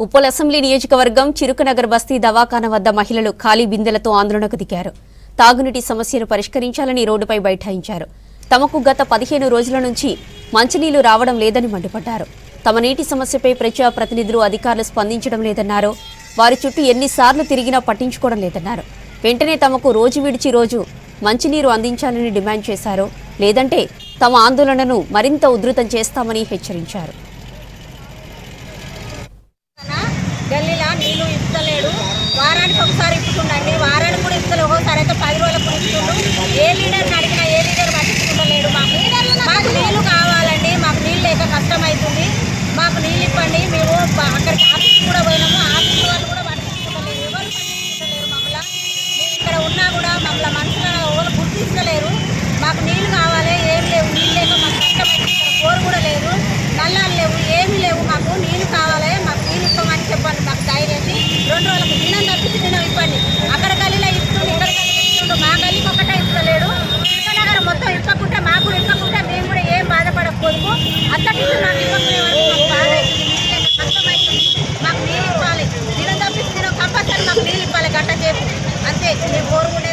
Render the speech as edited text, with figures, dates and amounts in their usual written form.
Uppal assembly నియోజకవర్గం చిరుకునగర్ బస్తీ దవాఖాన వద్ద మహిళలు ఖాళీ బిందెలతో ఆందోళనకు దిగారు. తాగునీటి సమస్యను పరిష్కరించాలని రోడ్డుపై బైఠాయించారు. తమకు గత 15 రోజుల నుంచి మంచినీళ్లు రావడం లేదని మండిపడ్డారు. తమ నీటి సమస్యపై ప్రజాప్రతినిధులు అధికారులు స్పందించడం లేదన్నారు. వారి చుట్టూ ఎన్నిసార్లు తిరిగినా పట్టించుకోవడం లేదన్నారు. వెంటనే తమకు రోజు విడిచి రోజు మంచినీరు అందించాలని డిమాండ్ చేశారు. లేదంటే తమ ఆందోళనను మరింత ఉధృతం చేస్తామని హెచ్చరించారు. గల్లీలా నీళ్లు ఇస్తలేడు. వారానికి ఒకసారి ఇస్తుండండి, వారానికి కూడా ఇస్తలేదు. ఒక్కోసారి అయితే 10 రోజులకు ఇస్తుండు. ఏ లీడర్ని అడిగినా ఏ లీడర్ పట్టించుకుంటలేడు. మాకు నీళ్లు కావాలండి. మాకు నీళ్ళు లేక కష్టమవుతుంది. మాకు నీళ్ళు ఇవ్వండి. మేము అక్కడికి ఆఫీస్ కూడా పోయినాము. ఆఫీస్ వాళ్ళు కూడా పట్టించుకుంటలేరు. ఎవరు పట్టించుకుంటలేరు మమ్మల్ని. మేము ఇక్కడ ఉన్నా కూడా మమ్మల్ని మనుషులను ఎవరు గుర్తిస్తలేరు. మాకు నీళ్ళు కావాలి. ఏం లేవు. నీళ్ళు లేక మాకు కష్టమైంది. ఇక్కడ బోరు కూడా లేదు, నల్లాలు లేవు, ఏమీ లేవు. మాకు నీళ్ళు కావాలి. మాకు నీళ్ళు ఇవ్వమని చెప్పండి. మాకు ధైర్యండి. 2 రోజులకు దినం తప్పించి దినం ఇవ్వండి. అక్కడ గల్లీలో ఇస్తుండు, ఇక్కడ గల్లీలో ఇస్తుండు. మా గల్లీకి ఒకటే ఇస్తలేడు. చిరుకునగర్ మొత్తం ఇవ్వకుంటే మాకు కూడా ఇవ్వకుంటే మేము కూడా ఏం బాధపడకపోదు. అంతటి మాకు ఇవ్వకునే వరకు మాకు బాధ అవుతుంది. నీళ్ళు కష్టమవుతుంది. మాకు నీళ్ళు ఇవ్వాలి. దినం తప్పించి దినం కంపల్సరీ మాకు నీళ్ళు ఇవ్వాలి. గంట సేపు అంతే. మేము కోరుకునే